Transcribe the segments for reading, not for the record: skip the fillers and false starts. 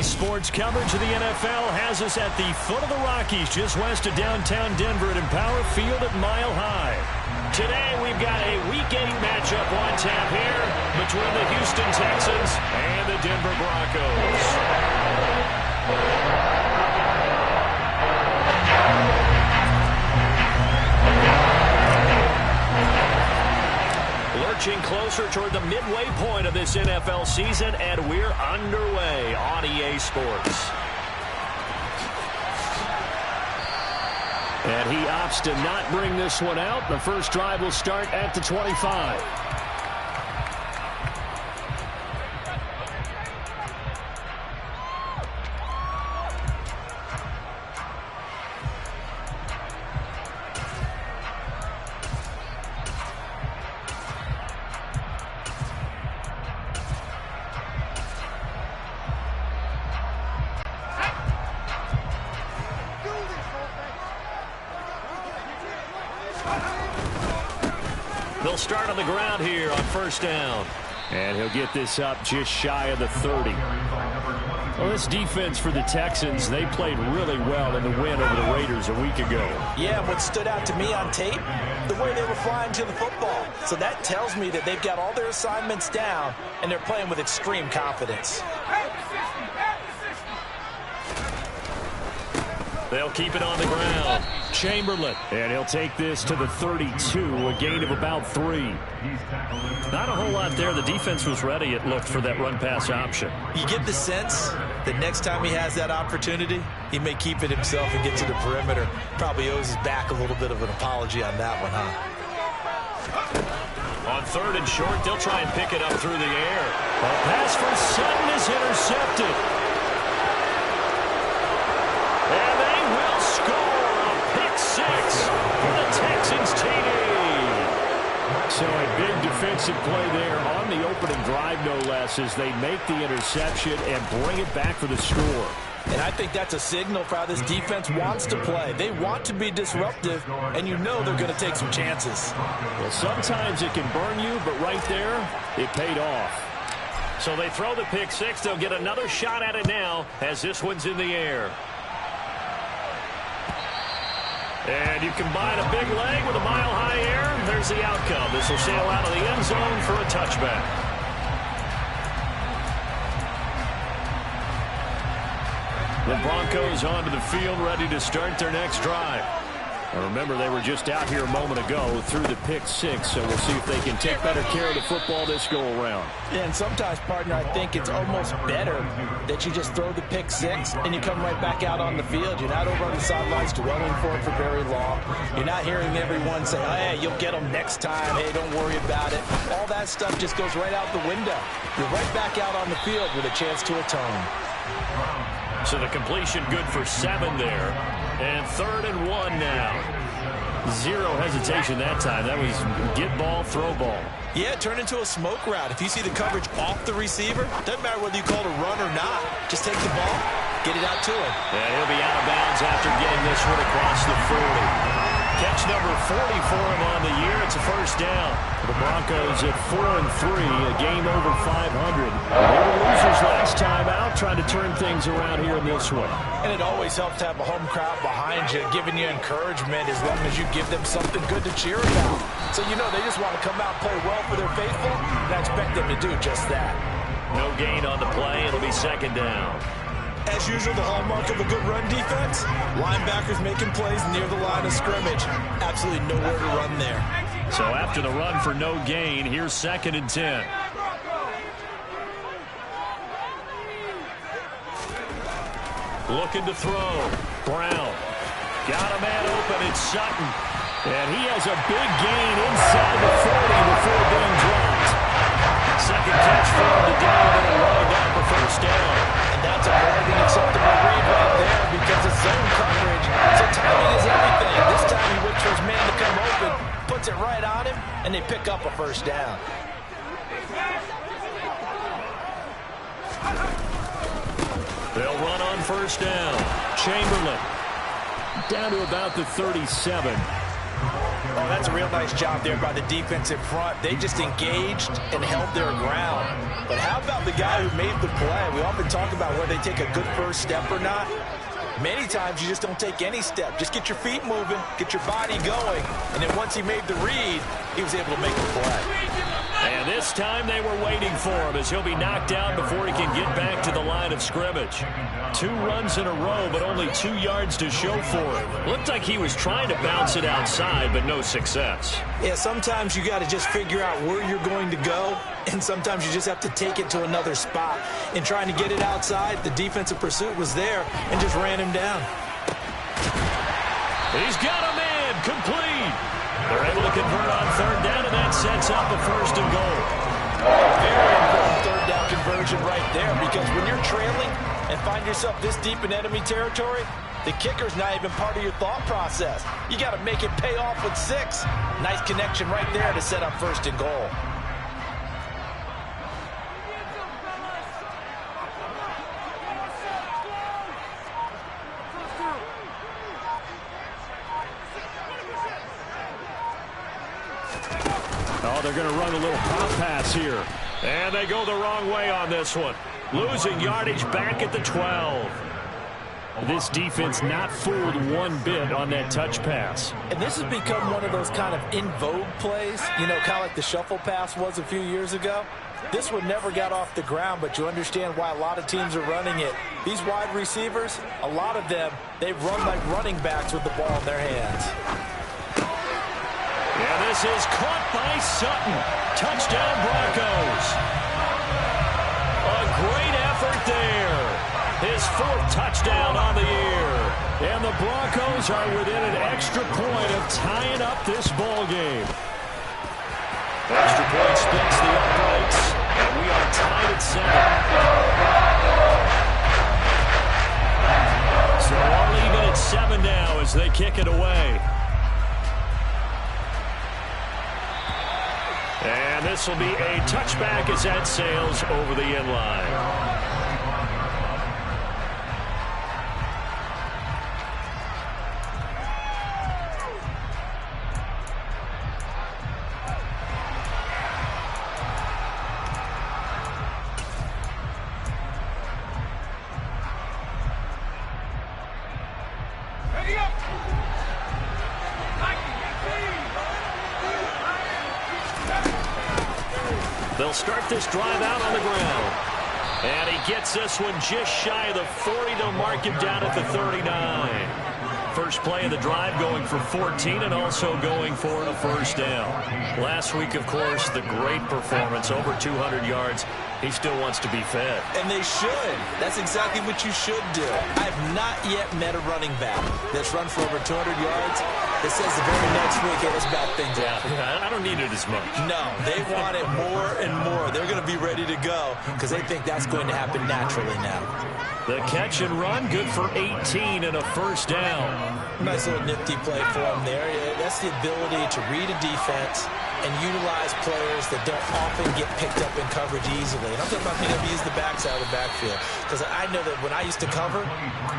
Sports coverage of the NFL has us at the foot of the Rockies, just west of downtown Denver at Empower Field at Mile High. Today we've got a Week 8 matchup on tap here between the Houston Texans and the Denver Broncos. Lurching closer toward the midway point of this NFL season, and we're underway on EA Sports. And he opts to not bring this one out. The first drive will start at the 25. They'll start on the ground here on first down. And he'll get this up just shy of the 30. Well, this defense for the Texans, they played really well in the win over the Raiders a week ago. Yeah, what stood out to me on tape, the way they were flying to the football. So that tells me that they've got all their assignments down, and they're playing with extreme confidence. They'll keep it on the ground. Chamberlain. And he'll take this to the 32, a gain of about 3. Not a whole lot there. The defense was ready, it looked, for that run-pass option. You get the sense that next time he has that opportunity, he may keep it himself and get to the perimeter. Probably owes his back a little bit of an apology on that one, huh? On third and short, they'll try and pick it up through the air. A pass for Sutton is intercepted. And they will score a pick six for the Texans TD. So a big defensive play there on the opening drive, no less, as they make the interception and bring it back for the score. And I think that's a signal for how this defense wants to play. They want to be disruptive, and you know they're going to take some chances. Well, sometimes it can burn you, but right there, it paid off. So they throw the pick six. They'll get another shot at it now as this one's in the air. And you combine a big leg with a mile-high air, there's the outcome. This will sail out of the end zone for a touchback. The Broncos onto the field, ready to start their next drive. Now remember, they were just out here a moment ago through the pick six, so we'll see if they can take better care of the football this go-around. Yeah, and sometimes, partner, I think it's almost better that you just throw the pick six and you come right back out on the field. You're not over on the sidelines dwelling for it for very long. You're not hearing everyone say, oh, hey, you'll get them next time. Hey, don't worry about it. All that stuff just goes right out the window. You're right back out on the field with a chance to atone. So the completion good for 7 there. And 3rd and 1 now. Zero hesitation that time. That was get ball, throw ball. Yeah, turn into a smoke route. If you see the coverage off the receiver, doesn't matter whether you call it a run or not. Just take the ball, get it out to him. And he'll be out of bounds after getting this one across the 40. Catch number 40 for him on the year. It's a first down. The Broncos at 4-3, a game over 500. They were losers last time out, trying to turn things around here in this one. And it always helps to have a home crowd behind you, giving you encouragement as long as you give them something good to cheer about. So you know they just want to come out and play well for their faithful, and I expect them to do just that. No gain on the play. It'll be second down. As usual, the hallmark of a good run defense, linebackers making plays near the line of scrimmage. Absolutely nowhere to run there. So after the run for no gain, here's 2nd and 10. Looking to throw. Brown. Got a man open. It's Sutton. And he has a big gain inside the 40 before being dropped. Second catch for him today, and a running down for first down. And that's a more than acceptable read right there because it's zone coverage. So timing is everything. This time he waits for his man to come open, puts it right on him, and they pick up a first down. They'll run on first down. Chamberlain down to about the 37. Oh, that's a real nice job there by the defensive front. They just engaged and held their ground. But how about the guy who made the play? We often talk about whether they take a good first step or not. Many times you just don't take any step. Just get your feet moving, get your body going, and then once he made the read, he was able to make the play. And this time they were waiting for him as he'll be knocked down before he can get back to the line of scrimmage. 2 runs in a row, but only 2 yards to show for it. Looked like he was trying to bounce it outside, but no success. Yeah, sometimes you got to just figure out where you're going to go, and sometimes you just have to take it to another spot. In trying to get it outside, the defensive pursuit was there and just ran him down. He's got a man, complete. They're able to convert on 3rd down, and that sets up a 1st and goal. Very important 3rd down conversion right there, because when you're trailing and find yourself this deep in enemy territory, the kicker's not even part of your thought process. You got to make it pay off with 6. Nice connection right there to set up 1st and goal. Oh, they're going to run a little pop pass here. And they go the wrong way on this one. Losing yardage back at the 12. This defense not fooled one bit on that touch pass. And this has become one of those kind of in vogue plays, you know, kind of like the shuffle pass was a few years ago. This one never got off the ground, but you understand why a lot of teams are running it. These wide receivers, a lot of them, they run like running backs with the ball in their hands. And this is caught by Sutton. Touchdown, Broncos. A great effort there. His 4th touchdown on the year. And the Broncos are within an extra point of tying up this ball game. Extra point splits the uprights. And we are tied at 7. So all even at 7 now as they kick it away. And this will be a touchback as that sails over the end line. They'll start this drive out on the ground. And he gets this one just shy of the 40. They'll mark him down at the 39. First play of the drive going for 14 and also going for a 1st down. Last week, of course, the great performance, over 200 yards. He still wants to be fed. And they should. That's exactly what you should do. I've not yet met a running back that's run for over 200 yards that says the very next week, hey, let's back things up. Yeah, I don't need it as much. No, they want it more and more. They're going to be ready to go because they think that's going to happen naturally now. The catch and run, good for 18 and a 1st down. Nice little nifty play for him there. That's the ability to read a defense and utilize players that don't often get picked up in coverage easily. And I'm talking about being able to use the backside of the backfield. Because I know that when I used to cover,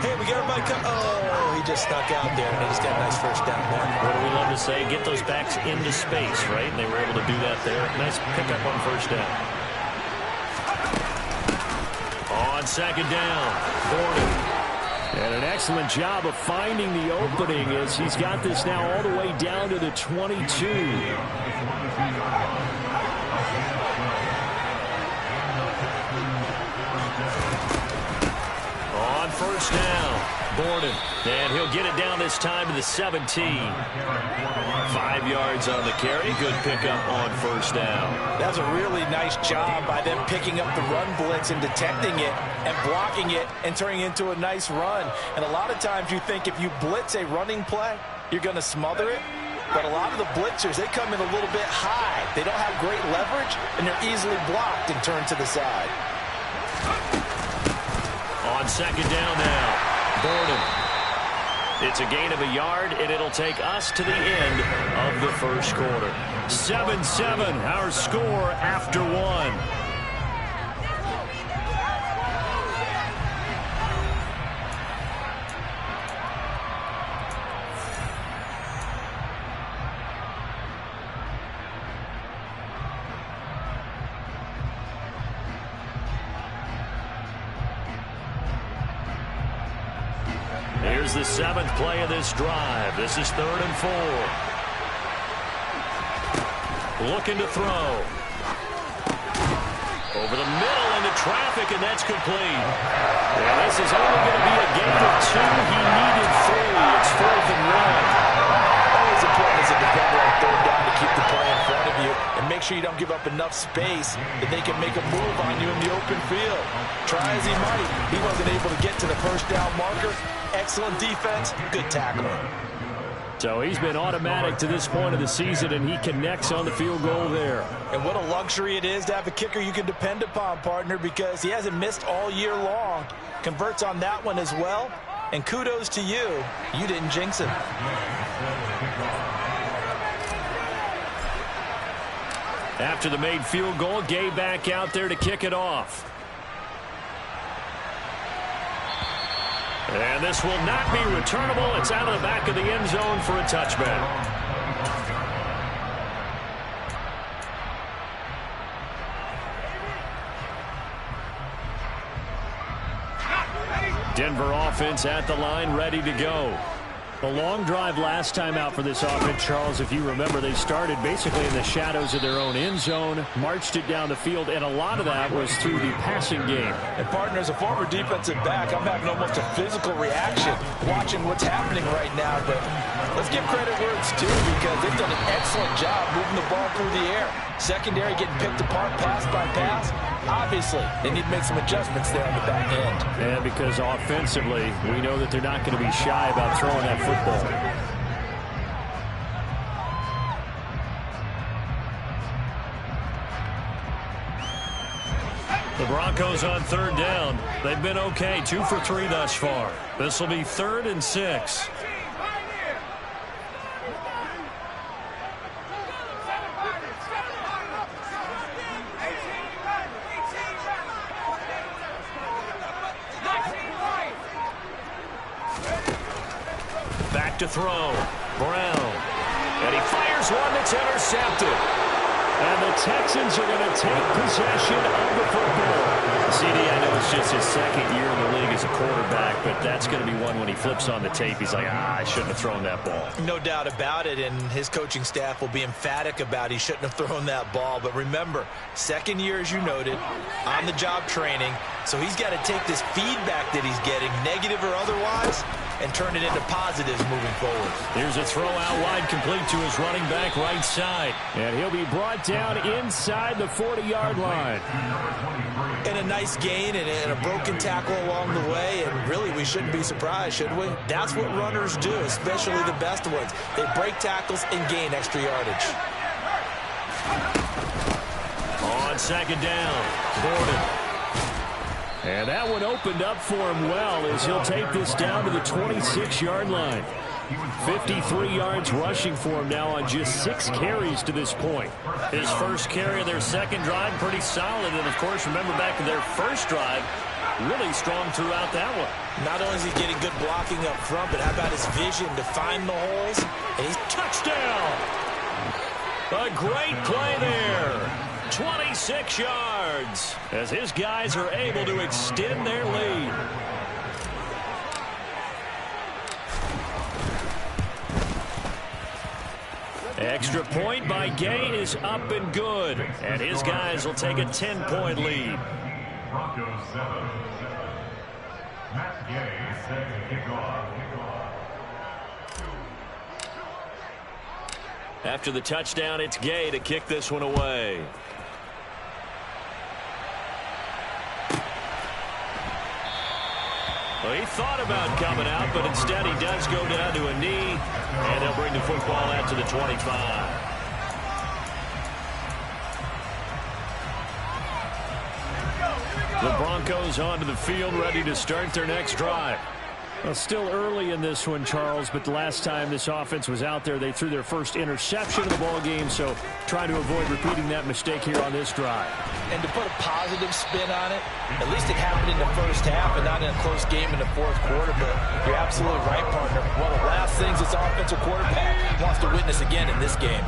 hey, we got everybody oh, he just snuck out there, and they just got a nice 1st down there. What do we love to say? Get those backs into space, right? And they were able to do that there. Nice pickup on 1st down. On 2nd down, Gordon. And an excellent job of finding the opening as he's got this now all the way down to the 22. On 1st down, Gordon. And he'll get it down this time to the 17. 5 yards on the carry. Good pickup on 1st down. That's a really nice job by them picking up the run blitz and detecting it and blocking it and turning it into a nice run. And a lot of times you think if you blitz a running play, you're going to smother it. But a lot of the blitzers, they come in a little bit high. They don't have great leverage, and they're easily blocked and turned to the side. On 2nd down now, Gordon. It's a gain of a yard, and it'll take us to the end of the 1st quarter. 7-7, our score after 1. Here's the 7th play of this drive. This is 3rd and 4. Looking to throw. Over the middle into traffic, and that's complete. And this is only going to be a gain of 2. He needed 3. It's 4th and 1. Always important as a defender on 3rd down to keep the play in front of you and make sure you don't give up enough space that they can make a move on you in the open field. Try as he might, he wasn't able to get to the 1st down marker. Excellent defense, good tackling. So he's been automatic to this point of the season, and he connects on the field goal there. And what a luxury it is to have a kicker you can depend upon, partner, because he hasn't missed all year long. Converts on that one as well. And kudos to you. You didn't jinx him. After the made field goal, Gay back out there to kick it off. And this will not be returnable. It's out of the back of the end zone for a touchback. Denver offense at the line, ready to go. A long drive last time out for this offense, Charles. If you remember, they started basically in the shadows of their own end zone, marched it down the field, and a lot of that was through the passing game. And, partner, as a former defensive back, I'm having almost a physical reaction watching what's happening right now. But let's give credit where it's due, because they've done an excellent job moving the ball through the air. Secondary getting picked apart pass by pass. Obviously, they need to make some adjustments there on the back end. And because offensively, we know that they're not going to be shy about throwing that football. The Broncos on 3rd down. They've been okay, 2 for 3 thus far. This will be 3rd and 6. Back to throw. Brown. And he fires one that's intercepted. And the Texans are going to take possession of the football. CD, I know it's just his 2nd year in the league as a quarterback, but that's going to be one when he flips on the tape. He's like, I shouldn't have thrown that ball. No doubt about it, and his coaching staff will be emphatic about he shouldn't have thrown that ball. But remember, 2nd year, as you noted, on-the-job training, so he's got to take this feedback that he's getting, negative or otherwise, and turn it into positives moving forward. Here's a throw out wide, complete to his running back right side. And he'll be brought down inside the 40-yard line. And a nice gain and a broken tackle along the way, and really we shouldn't be surprised, should we? That's what runners do, especially the best ones. They break tackles and gain extra yardage. On 2nd down, Gordon. And that one opened up for him well as he'll take this down to the 26-yard line. 53 yards rushing for him now on just 6 carries to this point. His first carry of their 2nd drive, pretty solid. And, of course, remember back to their first drive, really strong throughout that one. Not only is he getting good blocking up front, but how about his vision to find the holes? And he's touchdown! A great play there. 26 yards as his guys are able to extend their lead. Extra point by Gay is up and good, and his guys will take a 10-point lead. Broncos 7. Matt Gay set to kick off. After the touchdown, it's Gay to kick this one away. Well, he thought about coming out, but instead he does go down to a knee, and they'll bring the football out to the 25. The Broncos onto the field, ready to start their next drive. Well, still early in this one, Charles, but the last time this offense was out there, they threw their first interception of the ball game, so trying to avoid repeating that mistake here on this drive. And to put a positive spin on it, at least it happened in the first half and not in a close game in the 4th quarter, but you're absolutely right, partner. One of the last things this offensive quarterback wants to witness again in this game.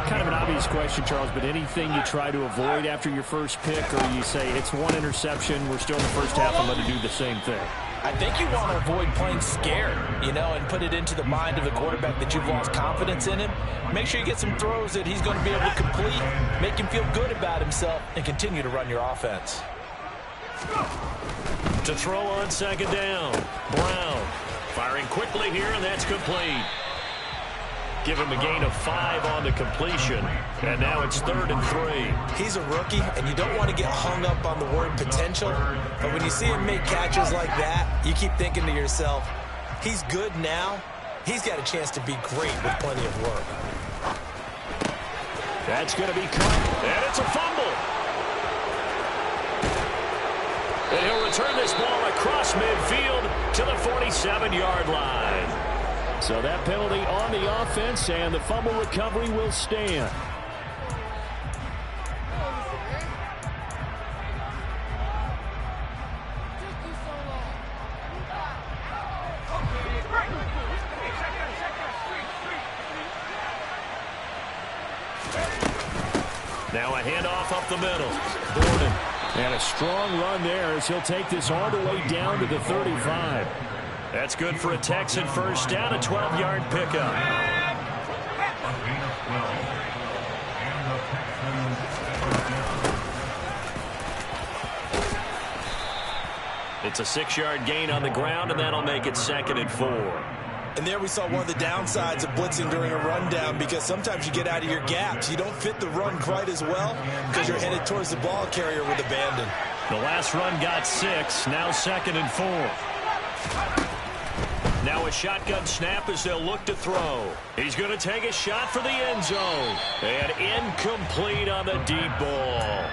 Kind of an obvious question, Charles, but anything you try to avoid after your first pick, or you say it's one interception, we're still in the first half, I'm going to do the same thing? I think you want to avoid playing scared, and put it into the mind of the quarterback that you've lost confidence in him. Make sure you get some throws that he's going to be able to complete, make him feel good about himself, and continue to run your offense. To throw on second down, Brown firing quickly here, and that's complete. Give him a gain of 5 on the completion, and now it's 3rd and 3. He's a rookie, and you don't want to get hung up on the word potential, but when you see him make catches like that, you keep thinking to yourself, he's good now. He's got a chance to be great with plenty of work. That's going to be caught, and it's a fumble. And he'll return this ball across midfield to the 47-yard line. So that penalty on the offense, and the fumble recovery will stand. Now a handoff up the middle. Gordon. And a strong run there as he'll take this all the way down to the 35. That's good for a Texan first down, a 12-yard pickup. It's a 6-yard gain on the ground, and that'll make it 2nd and 4. And there we saw one of the downsides of blitzing during a rundown, because sometimes you get out of your gaps. You don't fit the run quite as well because you're headed towards the ball carrier with abandon. The last run got 6, now 2nd and 4. Now a shotgun snap as they'll look to throw. He's going to take a shot for the end zone. And incomplete on the deep ball.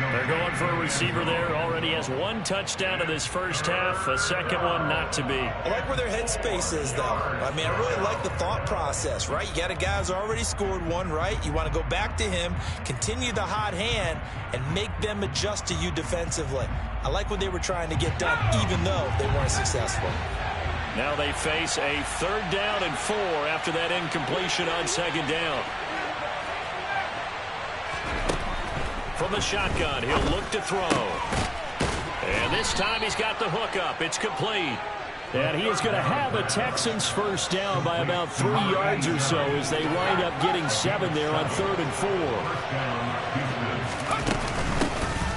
They're going for a receiver there. Already has 1 touchdown in this first half. A second one not to be. I like where their headspace is, though. I mean, I really like the thought process, right? You got a guy who's already scored 1, right? You want to go back to him, continue the hot hand, and make them adjust to you defensively. I like what they were trying to get done, even though they weren't successful. Now they face a 3rd down and 4 after that incompletion on 2nd down. From the shotgun, he'll look to throw. And this time he's got the hook up. It's complete. And he is going to have a Texans first down by about 3 yards or so as they wind up getting 7 there on 3rd and 4.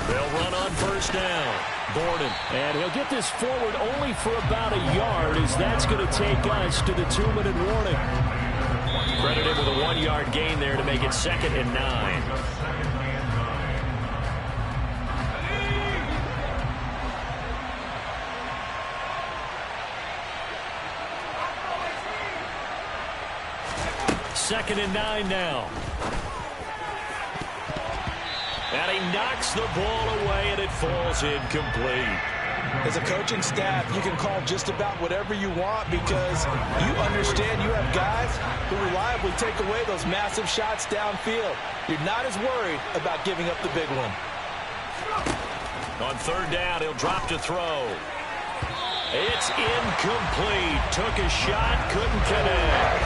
They'll run on first down. Gordon, and he'll get this forward only for about a yard, as that's going to take us to the 2-minute warning. Credited with a 1-yard gain there to make it 2nd and 9. Second and 9 now. And he knocks the ball away, and it falls incomplete. As a coaching staff, you can call just about whatever you want, because you understand you have guys who reliably take away those massive shots downfield. You're not as worried about giving up the big one. On 3rd down, he'll drop to throw. It's incomplete. Took a shot, couldn't connect.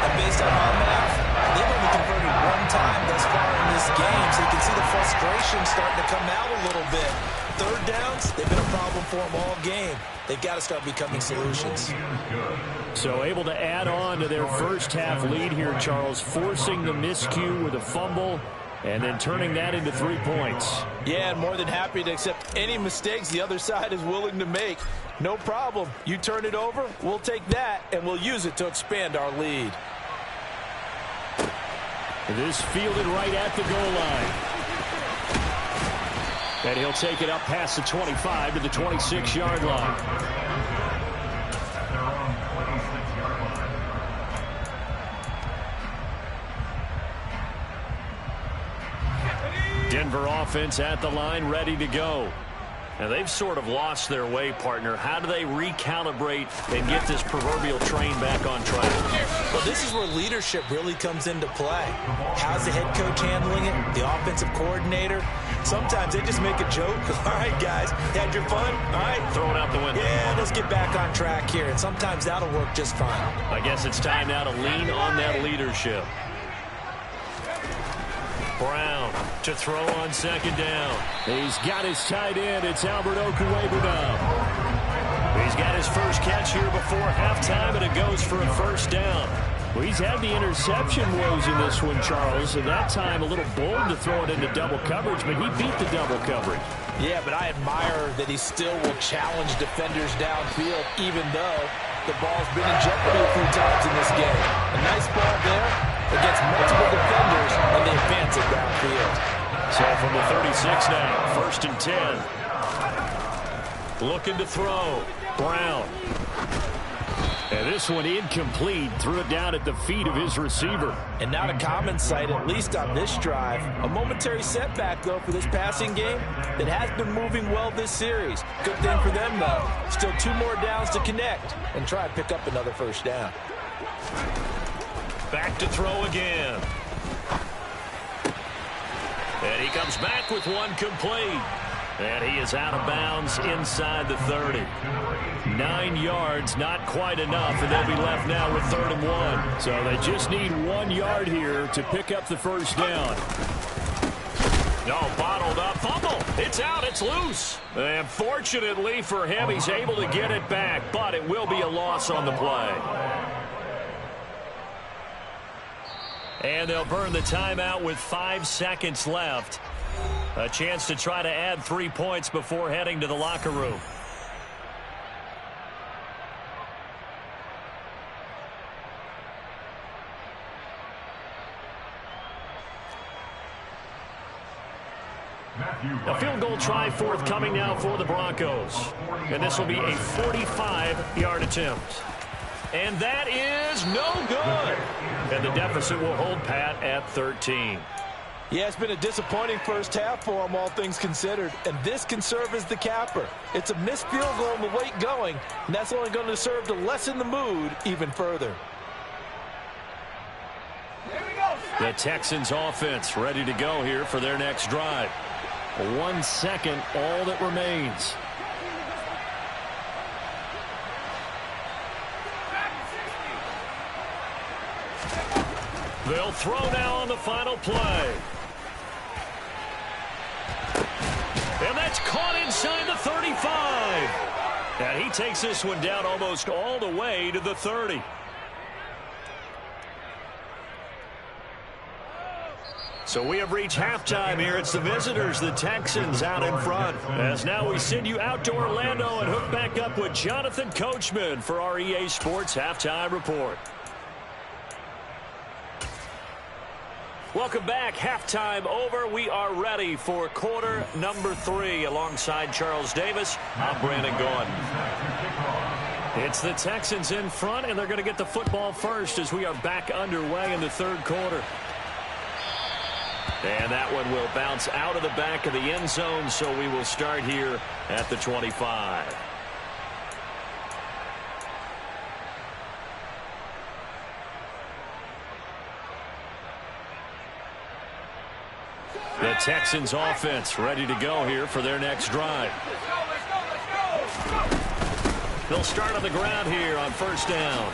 And based on my math, they've only converted 1 time thus far in this game, so you can see the frustration starting to come out a little bit. 3rd downs, they've been a problem for them all game. They've got to start becoming solutions. So able to add on to their first half lead here, Charles, forcing the miscue with a fumble and then turning that into 3 points. Yeah, and more than happy to accept any mistakes the other side is willing to make. No problem. You turn it over, we'll take that, and we'll use it to expand our lead. This fielded right at the goal line. And he'll take it up past the 25 to the 26-yard line. Denver offense at the line, ready to go. Now, they've sort of lost their way, partner. How do they recalibrate and get this proverbial train back on track? Well, this is where leadership really comes into play. How's the head coach handling it? The offensive coordinator? Sometimes they just make a joke. All right, guys, had your fun? All right. Throw it out the window. Yeah, let's get back on track here. And sometimes that'll work just fine. I guess it's time now to lean on that leadership. Brown to throw on second down. He's got his tight end. It's Albert Okwuegbunam. his first catch here before halftime, and it goes for a first down. Well, he's had the interception woes in this one, Charles, and that time a little bold to throw it into double coverage, but he beat the double coverage. Yeah, but I admire that he still will challenge defenders downfield, even though the ball's been in jeopardy a few times in this game. A nice ball there against multiple defenders, and they advance it downfield. So from the 36 now, 1st and 10. Looking to throw. Brown. And this one incomplete. Threw it down at the feet of his receiver. And not a common sight, at least on this drive. A momentary setback, though, for this passing game that has been moving well this series. Good thing for them, though. Still 2 more downs to connect and try and pick up another first down. Back to throw again. And he comes back with one complete. And he is out of bounds inside the 30. 9 yards, not quite enough, and they'll be left now with 3rd and 1. So they just need 1 yard here to pick up the first down. No, bottled up. Fumble. It's out. It's loose. And fortunately for him, he's able to get it back, but it will be a loss on the play. And they'll burn the timeout with 5 seconds left. A chance to try to add 3 points before heading to the locker room. A field goal try forthcoming now for the Broncos. And this will be a 45-yard attempt. And that is no good. And the deficit will hold pat at 13. Yeah, it's been a disappointing first half for them, all things considered. And this can serve as the capper. It's a missed field goal in the late going, and that's only going to serve to lessen the mood even further. The Texans offense ready to go here for their next drive. 1 second, all that remains. They'll throw now on the final play. And that's caught inside the 35. And he takes this one down almost all the way to the 30. So we have reached halftime here. It's the visitors, the Texans, out in front. As now we send you out to Orlando and hook back up with Jonathan Coachman for our EA Sports Halftime Report. Welcome back. Halftime over. We are ready for quarter number 3 alongside Charles Davis. I'm Brandon Gaudin. It's the Texans in front, and they're going to get the football first as we are back underway in the 3rd quarter. And that one will bounce out of the back of the end zone, so we will start here at the 25. The Texans offense ready to go here for their next drive. They'll start on the ground here on 1st down.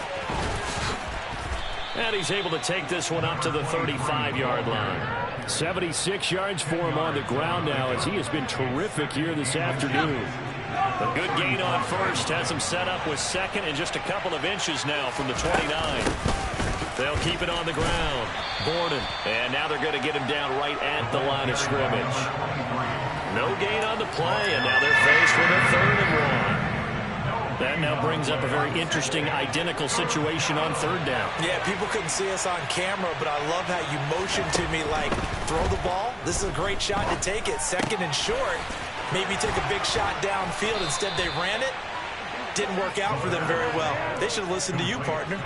And he's able to take this one up to the 35-yard line. 76 yards for him on the ground now as he has been terrific here this afternoon. A good gain on 1st. Has him set up with 2nd and just a couple of inches now from the 29. They'll keep it on the ground. Borden. And now they're going to get him down right at the line of scrimmage. No gain on the play, and now they're faced with a 3rd and 1. That now brings up a very interesting identical situation on 3rd down. Yeah, people couldn't see us on camera, but I love how you motioned to me like, throw the ball. This is a great shot to take it. 2nd and short. Maybe take a big shot downfield. Instead, they ran it. Didn't work out for them very well. They should have listened to you, partner.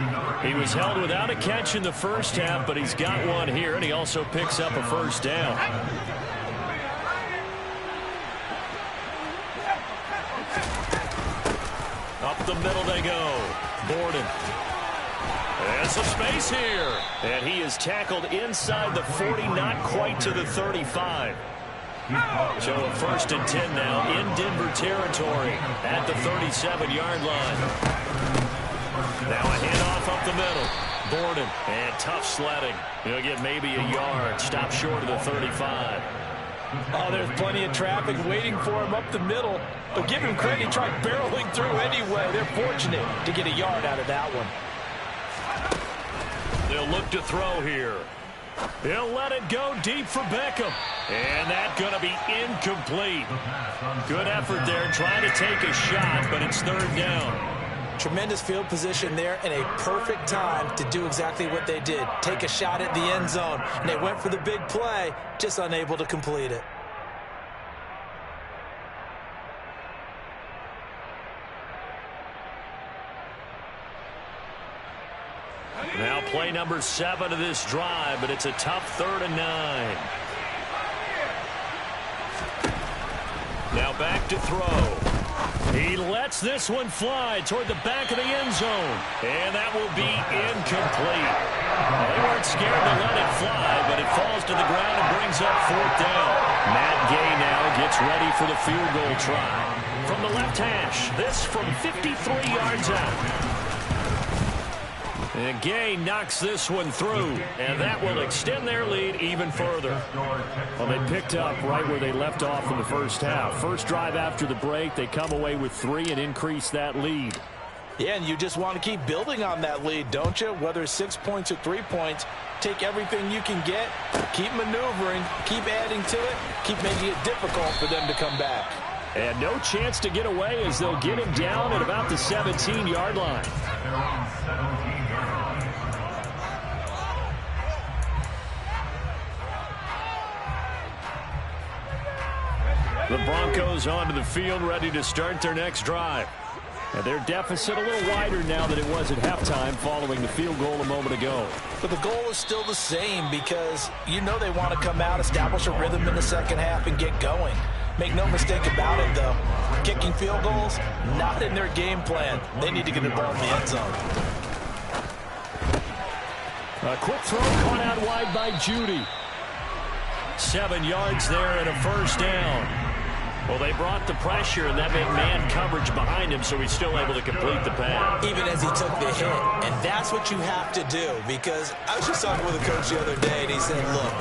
He was held without a catch in the first half, but he's got one here, and he also picks up a 1st down. Up the middle they go. Borden. And some space here. And he is tackled inside the 40, not quite to the 35. So a 1st and 10 now in Denver territory at the 37-yard line. Now a handoff up the middle. Borden, and tough sledding. He'll get maybe a yard. Stop short of the 35. Oh, there's plenty of traffic waiting for him up the middle. But give him credit, he tried barreling through anyway. They're fortunate to get a yard out of that one. They'll look to throw here. He'll let it go deep for Beckham. And that's going to be incomplete. Good effort there trying to take a shot, but it's third down. Tremendous field position there and a perfect time to do exactly what they did. Take a shot at the end zone. And they went for the big play, just unable to complete it. Now play number 7 of this drive, but it's a tough 3rd and 9. Now back to throw. He lets this one fly toward the back of the end zone. And that will be incomplete. They weren't scared to let it fly, but it falls to the ground and brings up 4th down. Matt Gay now gets ready for the field goal try. From the left hash, this from 53 yards out. And Gay knocks this one through, and that will extend their lead even further. Well, they picked up right where they left off in the first half. First drive after the break, they come away with 3 and increase that lead. Yeah, and you just want to keep building on that lead, don't you? Whether it's 6 points or 3 points, take everything you can get, keep maneuvering, keep adding to it, keep making it difficult for them to come back. And no chance to get away as they'll get him down at about the 17-yard line. The Broncos onto the field, ready to start their next drive. And their deficit a little wider now than it was at halftime following the field goal a moment ago. But the goal is still the same because you know they want to come out, establish a rhythm in the second half, and get going. Make no mistake about it, though. Kicking field goals, not in their game plan. They need to get the ball in the end zone. A quick throw caught out wide by Judy. 7 yards there and a first down. Well, they brought the pressure, and that made man coverage behind him, so he's still able to complete the pass. Even as he took the hit. And that's what you have to do, because I was just talking with a coach the other day, and he said, look,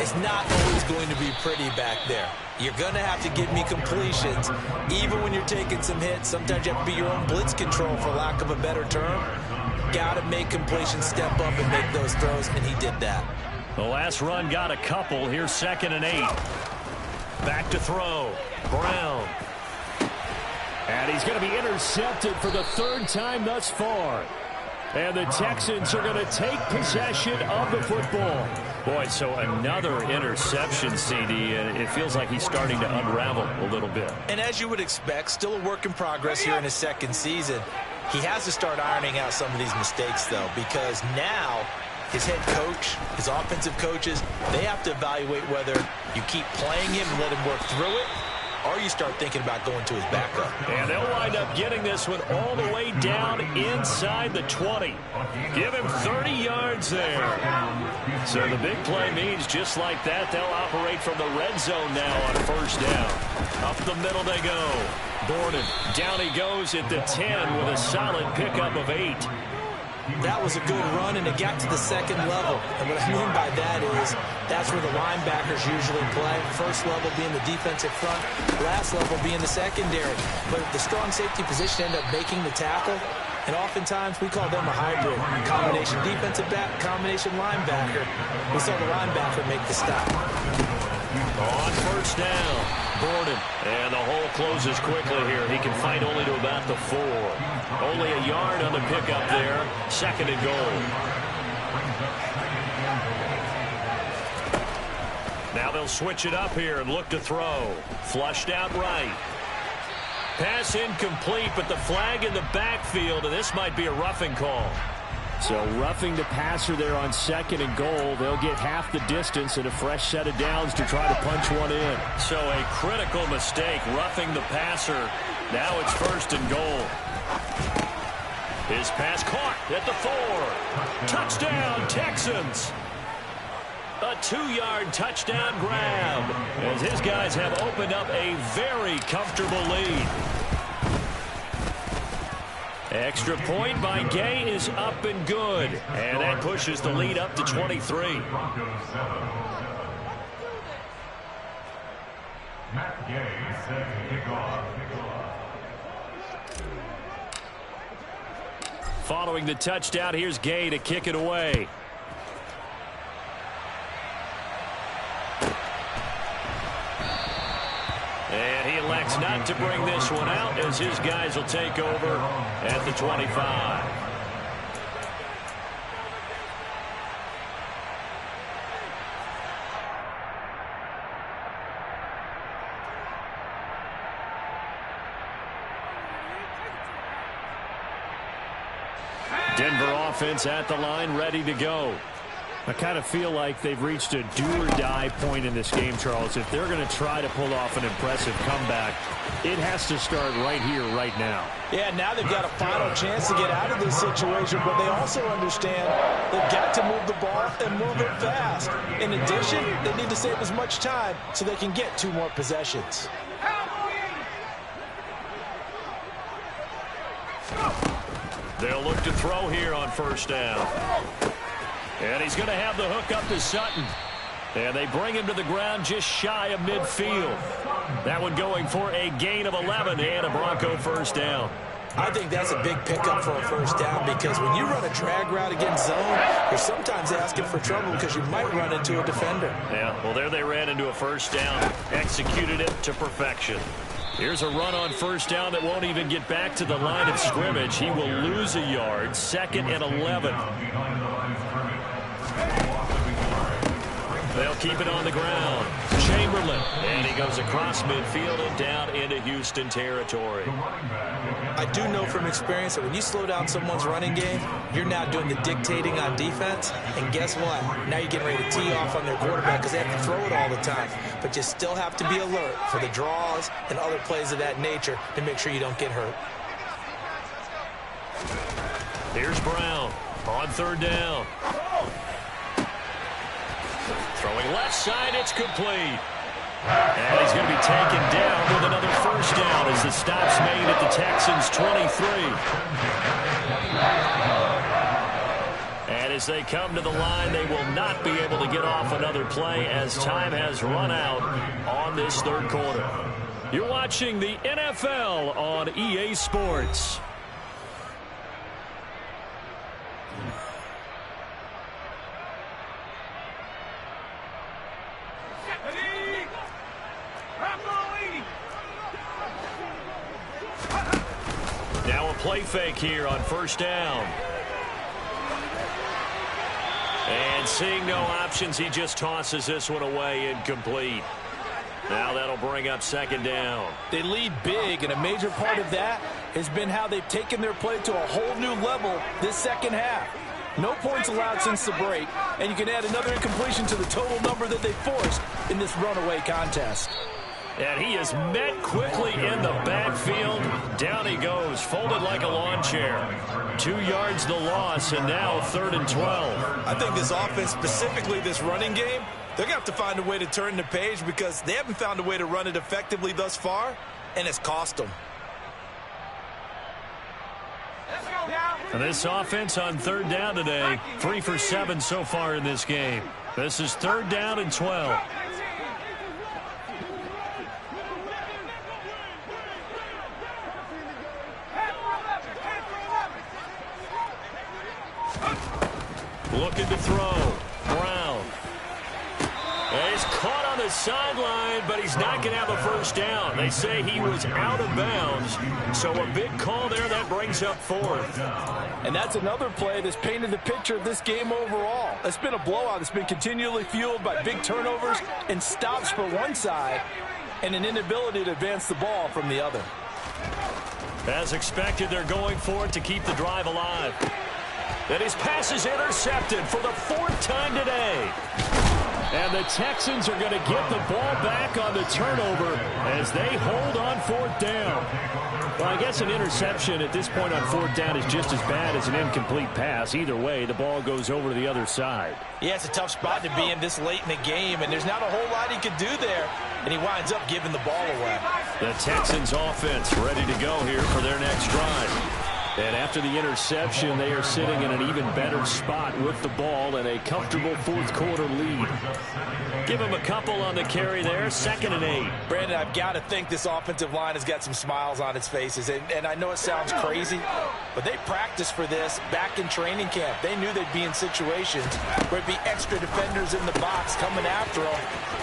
it's not always going to be pretty back there. You're going to have to give me completions. Even when you're taking some hits, sometimes you have to be your own blitz control, for lack of a better term. Got to make completions, step up, and make those throws, and he did that. The last run got a couple. Here's 2nd and 8. Back to throw. Brown. And he's going to be intercepted for the 3rd time thus far. And the Texans are going to take possession of the football. Boy, so another interception, CD, and it feels like he's starting to unravel a little bit. And as you would expect, still a work in progress here in his 2nd season. He has to start ironing out some of these mistakes, though, because now his head coach, his offensive coaches, they have to evaluate whether you keep playing him and let him work through it, or you start thinking about going to his backup. And they'll wind up getting this one all the way down inside the 20. Give him 30 yards there. So the big play means just like that, they'll operate from the red zone now on 1st down. Up the middle they go. Borden, down he goes at the 10 with a solid pickup of 8. That was a good run, and it got to the 2nd level. And what I mean by that is that's where the linebackers usually play. First level being the defensive front, last level being the secondary. But the strong safety position ended up making the tackle, and oftentimes we call them a hybrid. Combination defensive back, combination linebacker. We saw the linebacker make the stop. On 1st down, Borden. And the hole closes quickly here. He can fight only to about the 4. Only a yard on the pickup there. 2nd and goal. Now they'll switch it up here and look to throw. Flushed out right. Pass incomplete, but the flag in the backfield, and this might be a roughing call. So roughing the passer there on 2nd and goal. They'll get half the distance and a fresh set of downs to try to punch one in. So a critical mistake, roughing the passer. Now it's 1st and goal. His pass caught at the 4. Touchdown, Texans. A 2-yard touchdown grab as his guys have opened up a very comfortable lead. Extra point by Gay is up and good. And that pushes the lead up to 23. Following the touchdown, here's Gay to kick it away. And he elects not to bring this one out as his guys will take over at the 25. Denver offense at the line, ready to go. I kind of feel like they've reached a do-or-die point in this game, Charles. If they're going to try to pull off an impressive comeback, it has to start right here, right now. Yeah, now they've got a final chance to get out of this situation, but they also understand they've got to move the ball and move it fast. In addition, they need to save as much time so they can get 2 more possessions. They'll look to throw here on first down. And he's going to have the hook up to Sutton. And they bring him to the ground just shy of midfield. That one going for a gain of 11 and a Bronco first down. I think that's a big pickup for a first down because when you run a drag route against zone, you're sometimes asking for trouble because you might run into a defender. Yeah, well, there they ran into a first down, executed it to perfection. Here's a run on first down that won't even get back to the line of scrimmage. He will lose a yard, 2nd and 11. They'll keep it on the ground. Chamberlain, and he goes across midfield and down into Houston territory. I do know from experience that when you slow down someone's running game, you're now doing the dictating on defense. And guess what? Now you're getting ready to tee off on their quarterback because they have to throw it all the time. But you still have to be alert for the draws and other plays of that nature to make sure you don't get hurt. Here's Brown on third down. Throwing left side, it's complete. And he's going to be taken down with another first down as the stop's made at the Texans' 23. And as they come to the line, they will not be able to get off another play as time has run out on this third quarter. You're watching the NFL on EA Sports. Now a play fake here on first down. And seeing no options, he just tosses this one away incomplete. Now that'll bring up 2nd down. They lead big, and a major part of that has been how they've taken their play to a whole new level this second half. No points allowed since the break, and you can add another incompletion to the total number that they forced in this runaway contest. And he is met quickly in the backfield. Down he goes, folded like a lawn chair. 2 yards the loss, and now 3rd and 12. I think this offense, specifically this running game, they're going to have to find a way to turn the page because they haven't found a way to run it effectively thus far, and it's cost them. And this offense on 3rd down today, 3 for 7 so far in this game. This is 3rd down and 12. Looking to throw. Brown. And he's caught on the sideline, but he's not going to have a first down. They say he was out of bounds. So a big call there that brings up 4th. And that's another play that's painted the picture of this game overall. It's been a blowout. It's been continually fueled by big turnovers and stops for one side and an inability to advance the ball from the other. As expected, they're going for it to keep the drive alive. And his pass is intercepted for the 4th time today. And the Texans are going to get the ball back on the turnover as they hold on 4th down. Well, I guess an interception at this point on 4th down is just as bad as an incomplete pass. Either way, the ball goes over to the other side. Yeah, it's a tough spot to be in this late in the game, and there's not a whole lot he could do there, and he winds up giving the ball away. The Texans offense ready to go here for their next drive. And after the interception, they are sitting in an even better spot with the ball and a comfortable fourth-quarter lead. Give him a couple on the carry there, 2nd and 8. Brandon, I've got to think this offensive line has got some smiles on its faces. And I know it sounds crazy, but they practiced for this back in training camp. They knew they'd be in situations where it'd be extra defenders in the box coming after them,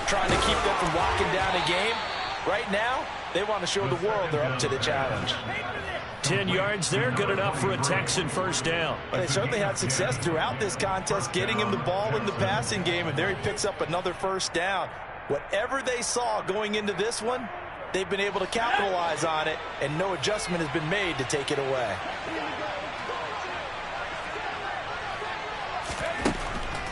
trying to keep them from locking down a game. Right now, they want to show the world they're up to the challenge. 10 yards there, good enough for a Texan first down. But they certainly had success throughout this contest, getting him the ball in the passing game, and there he picks up another first down. Whatever they saw going into this one, they've been able to capitalize on it, and no adjustment has been made to take it away.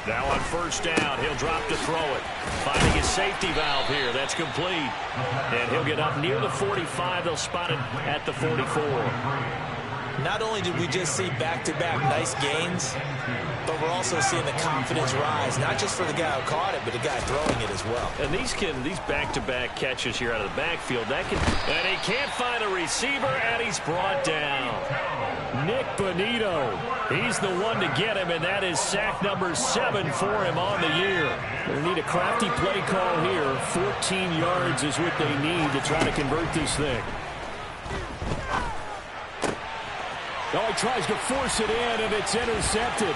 Now on first down, he'll drop to throw it. Finding his safety valve here. That's complete. And he'll get up near the 45. They'll spot it at the 44. Not only did we just see back-to-back nice gains, but we're also seeing the confidence rise, not just for the guy who caught it, but the guy throwing it as well. And these back-to-back catches here out of the backfield, and he can't find a receiver, and he's brought down. Nick Bonito, he's the one to get him, and that is sack number 7 for him on the year. They need a crafty play call here. 14 yards is what they need to try to convert this thing. Oh, he tries to force it in, and it's intercepted.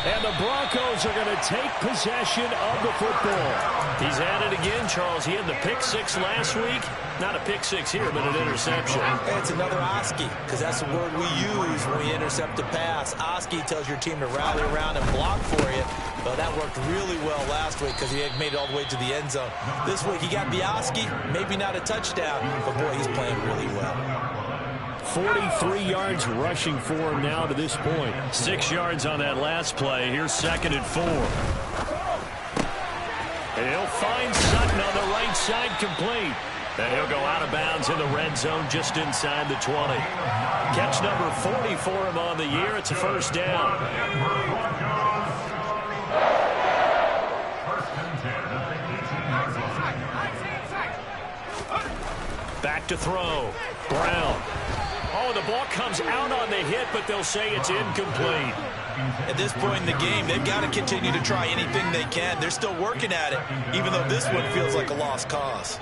And the Broncos are going to take possession of the football. He's at it again, Charles. He had the pick 6 last week. Not a pick 6 here, but an interception. It's another Oski, because that's the word we use when we intercept a pass. Oski tells your team to rally around and block for you. Well, that worked really well last week because he had made it all the way to the end zone. This week he got Bioski, maybe not a touchdown, but boy, he's playing really well. 43 yards rushing for him now to this point. 6 yards on that last play. Here's 2nd and 4. And he'll find Sutton on the right side, complete. And he'll go out of bounds in the red zone just inside the 20. Catch number 40 for him on the year. It's a first down. Back to throw. Brown. Oh, the ball comes out on the hit, but they'll say it's incomplete. At this point in the game, they've got to continue to try anything they can. They're still working at it, even though this one feels like a lost cause.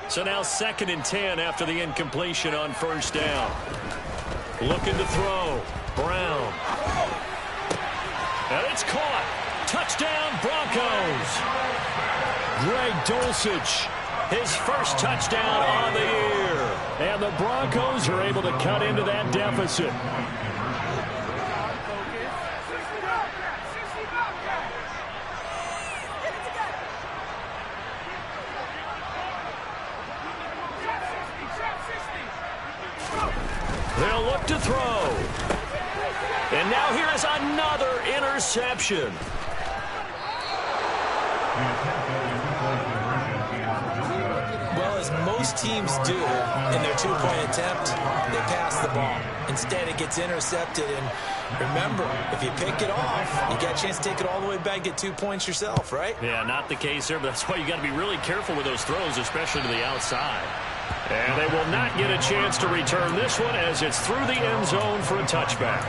So now 2nd and 10 after the incompletion on first down. Looking to throw. Brown. And it's caught. Touchdown, Broncos. Greg Dulcich, his first touchdown on the year. And the Broncos are able to cut into that deficit. They'll look to throw. And now here is another interception. Well, as most teams do in their two-point attempt, they pass the ball. Instead, it gets intercepted. And remember, if you pick it off, you got a chance to take it all the way back, get 2 points yourself, right? Yeah, not the case there, but that's why you got to be really careful with those throws, especially to the outside. And they will not get a chance to return this one as it's through the end zone for a touchback.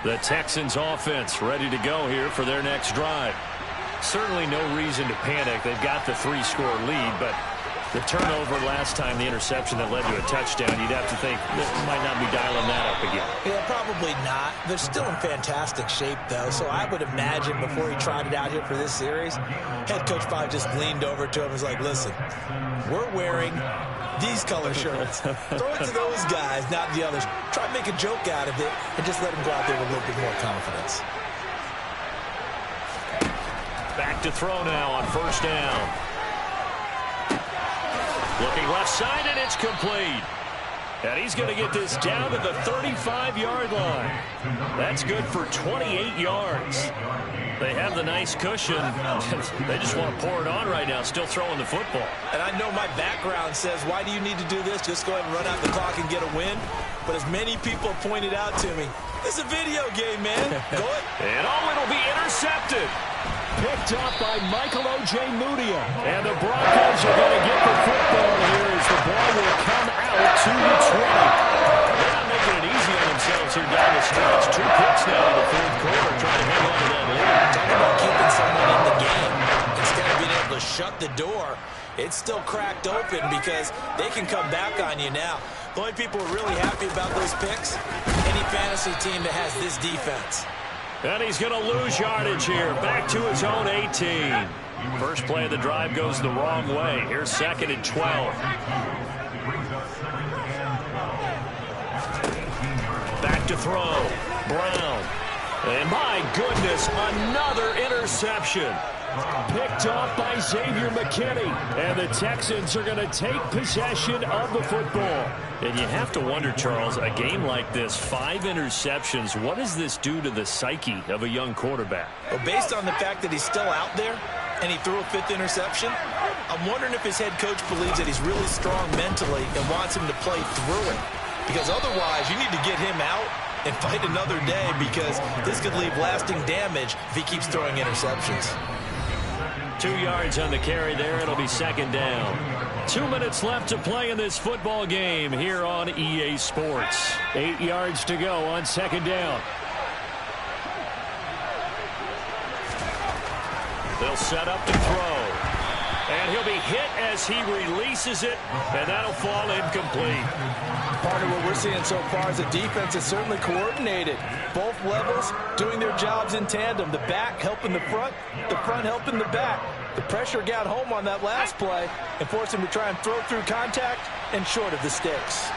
The Texans offense ready to go here for their next drive. Certainly no reason to panic. They've got the 3-score lead, but the turnover last time, the interception that led to a touchdown, you'd have to think that might not be dialing that up again. Yeah, probably not. They're still in fantastic shape, though, so I would imagine before he tried it out here for this series, head coach probably just leaned over to him and was like, listen, we're wearing these color shirts. Throw it to those guys, not the others. Try to make a joke out of it and just let them go out there with a little bit more confidence. Back to throw now on first down. Looking left side, and it's complete. And he's going to get this down to the 35-yard line. That's good for 28 yards. They have the nice cushion. They just want to pour it on right now, still throwing the football. And I know my background says, why do you need to do this? Just go ahead and run out the clock and get a win. But as many people pointed out to me, this is a video game, man. Go ahead. And it'll be intercepted. Picked up by Michael O.J. Mudia. And the Broncos are going to get the football here as the ball will come out to the 20. They're not making it easy on themselves here down the stretch. 2 picks now in the fourth quarter, trying to hang on to that lead. Talk about keeping someone in the game instead of being able to shut the door. It's still cracked open because they can come back on you now. The only people who are really happy about those picks, any fantasy team that has this defense. And he's going to lose yardage here. Back to his own 18. First play of the drive goes the wrong way. Here's 2nd and 12. Back to throw. Brown. And my goodness, another interception. Picked off by Xavier McKinney. And the Texans are going to take possession of the football. And you have to wonder, Charles, a game like this, 5 interceptions, what does this do to the psyche of a young quarterback? Well, based on the fact that he's still out there and he threw a 5th interception, I'm wondering if his head coach believes that he's really strong mentally and wants him to play through it. Because otherwise, you need to get him out and fight another day, because this could leave lasting damage if he keeps throwing interceptions. 2 yards on the carry there. It'll be 2nd down. 2 minutes left to play in this football game here on EA Sports. 8 yards to go on 2nd down. They'll set up to throw. And he'll be hit as he releases it, and that'll fall incomplete. Part of what we're seeing so far is the defense is certainly coordinated. Both levels doing their jobs in tandem. The back helping the front helping the back. The pressure got home on that last play and forced him to try and throw through contact and short of the sticks.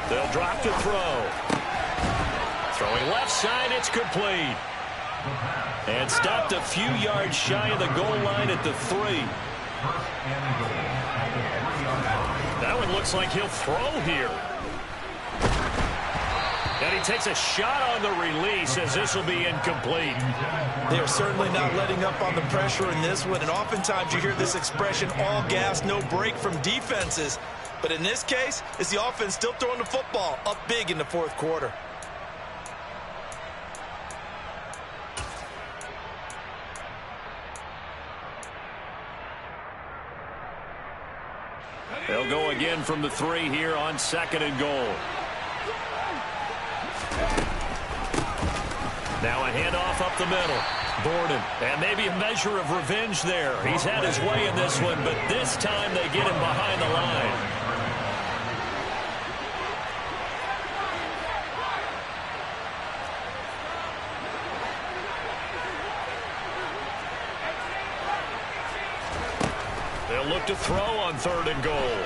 They'll drop to throw. Throwing left side, it's complete. And stopped a few yards shy of the goal line at the 3. That one looks like he'll throw here. And he takes a shot on the release as this will be incomplete. They are certainly not letting up on the pressure in this one. And oftentimes you hear this expression, all gas, no break from defenses. But in this case, it's the offense still throwing the football up big in the fourth quarter. They'll go again from the 3 here on 2nd and goal. Now a handoff up the middle. Borden, and maybe a measure of revenge there. He's had his way in this one, but this time they get him behind the line. They'll look to throw on 3rd and goal.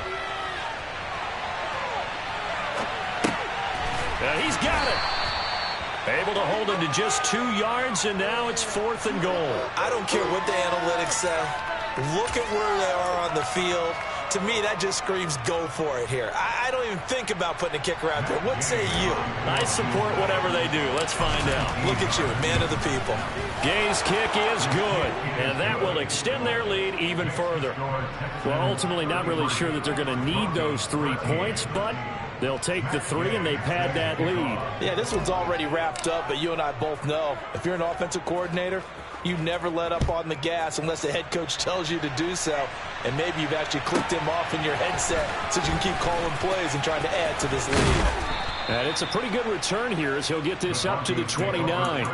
And he's got it. Able to hold him to just 2 yards, and now it's 4th and goal. I don't care what the analytics say. Look at where they are on the field. To me, that just screams go for it here. I don't even think about putting a kicker out there. What say you? I support whatever they do. Let's find out. Look at you, man of the people. Gay's kick is good, and that will extend their lead even further. Well, ultimately, not really sure that they're going to need those 3 points, but they'll take the 3 and they pad that lead. Yeah, this one's already wrapped up, but you and I both know if you're an offensive coordinator, you never let up on the gas unless the head coach tells you to do so. And maybe you've actually clicked him off in your headset so you can keep calling plays and trying to add to this lead. And it's a pretty good return here as he'll get this up to the 29.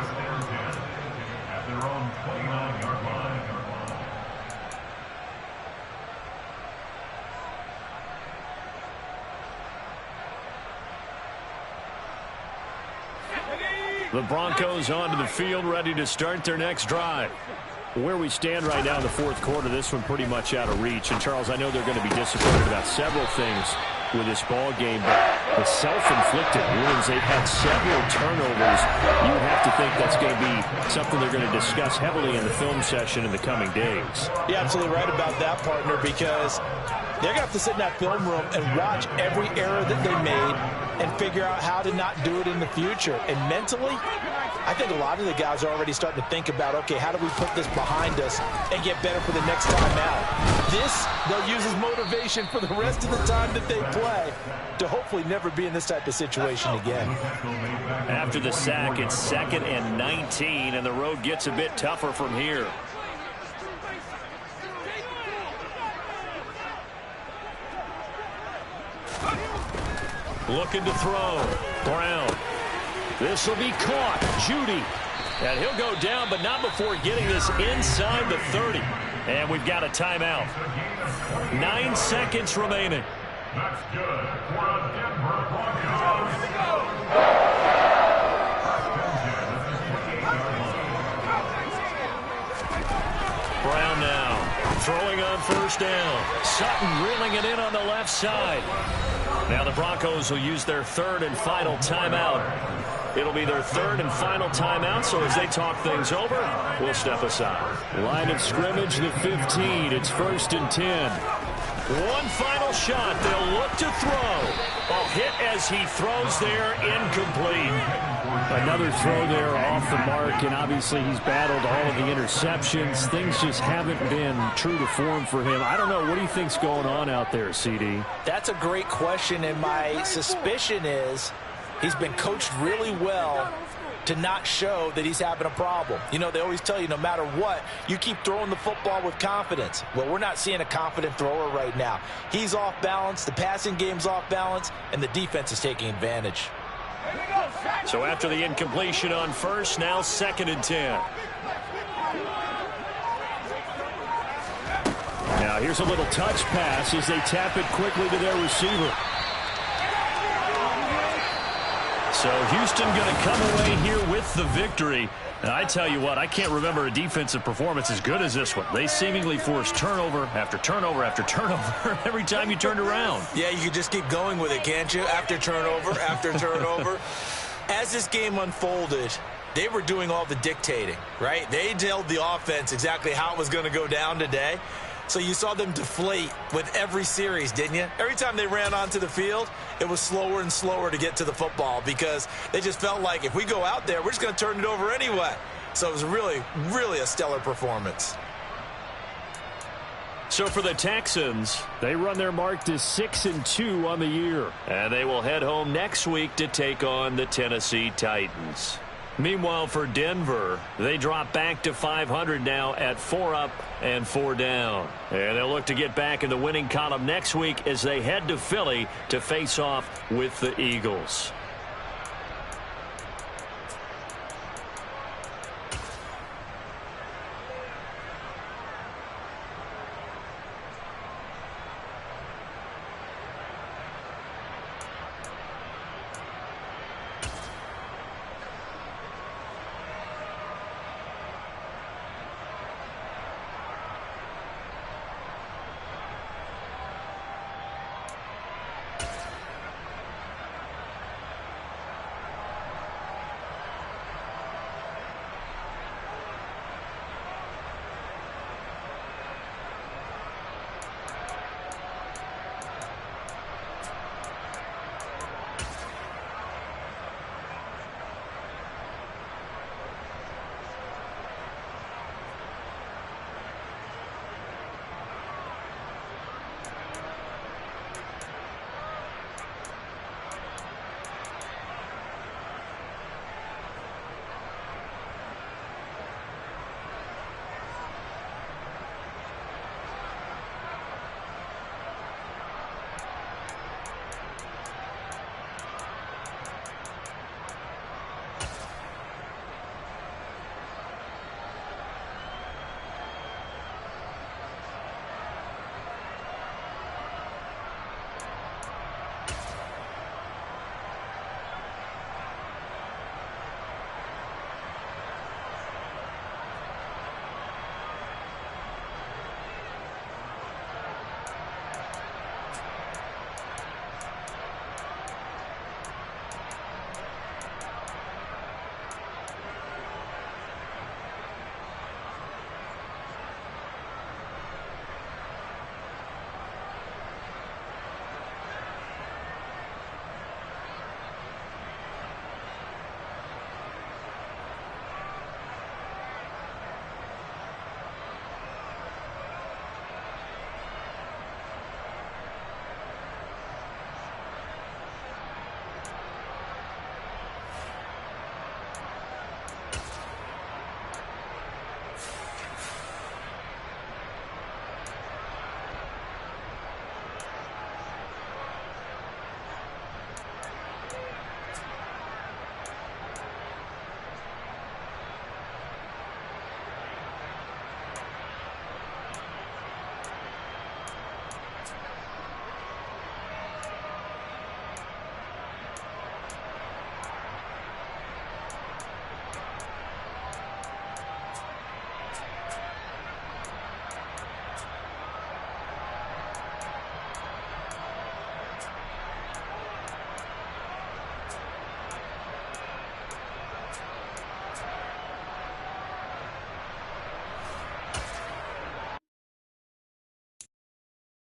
The Broncos onto the field, ready to start their next drive. Where we stand right now in the fourth quarter, this one pretty much out of reach. And, Charles, I know they're going to be disappointed about several things. with this ball game, but the self-inflicted wounds, they've had several turnovers. You would have to think that's going to be something they're going to discuss heavily in the film session in the coming days. You're absolutely right about that, partner, because they're going to have to sit in that film room and watch every error that they made and figure out how to not do it in the future. And mentally, I think a lot of the guys are already starting to think about, okay, how do we put this behind us and get better for the next time out? This, they'll use as motivation for the rest of the time that they play to hopefully never be in this type of situation again. After the sack, it's 2nd and 19, and the road gets a bit tougher from here. Looking to throw. Brown. This will be caught. Judy. And he'll go down, but not before getting this inside the 30. And we've got a timeout. 9 seconds remaining. That's good. Brown now. Throwing on first down. Sutton reeling it in on the left side. Now the Broncos will use their 3rd and final timeout. It'll be their 3rd and final timeout, so as they talk things over, we'll step aside. Line of scrimmage, the 15. It's 1st and 10. One final shot. They'll look to throw. A hit as he throws there, incomplete. Another throw there off the mark, and obviously he's battled all of the interceptions. Things just haven't been true to form for him. I don't know. What do you think's going on out there, CD? That's a great question, and my suspicion is he's been coached really well to not show that he's having a problem. You know, they always tell you no matter what, you keep throwing the football with confidence. Well, we're not seeing a confident thrower right now. He's off balance, the passing game's off balance, and the defense is taking advantage. So after the incompletion on first, now 2nd and 10. Now here's a little touch pass as they tap it quickly to their receiver. So Houston going to come away here with the victory. And I tell you what, I can't remember a defensive performance as good as this one. They seemingly forced turnover after turnover after turnover every time you turned around. Yeah, you can just keep going with it, can't you? After turnover, after turnover. As this game unfolded, they were doing all the dictating, right? They told the offense exactly how it was going to go down today. So you saw them deflate with every series, didn't you? Every time they ran onto the field, it was slower and slower to get to the football because they just felt like if we go out there, we're just going to turn it over anyway. So it was really, really a stellar performance. So for the Texans, they run their mark to 6-2 on the year. And they will head home next week to take on the Tennessee Titans. Meanwhile, for Denver, they drop back to 500 now at 4 up and 4 down. And they'll look to get back in the winning column next week as they head to Philly to face off with the Eagles.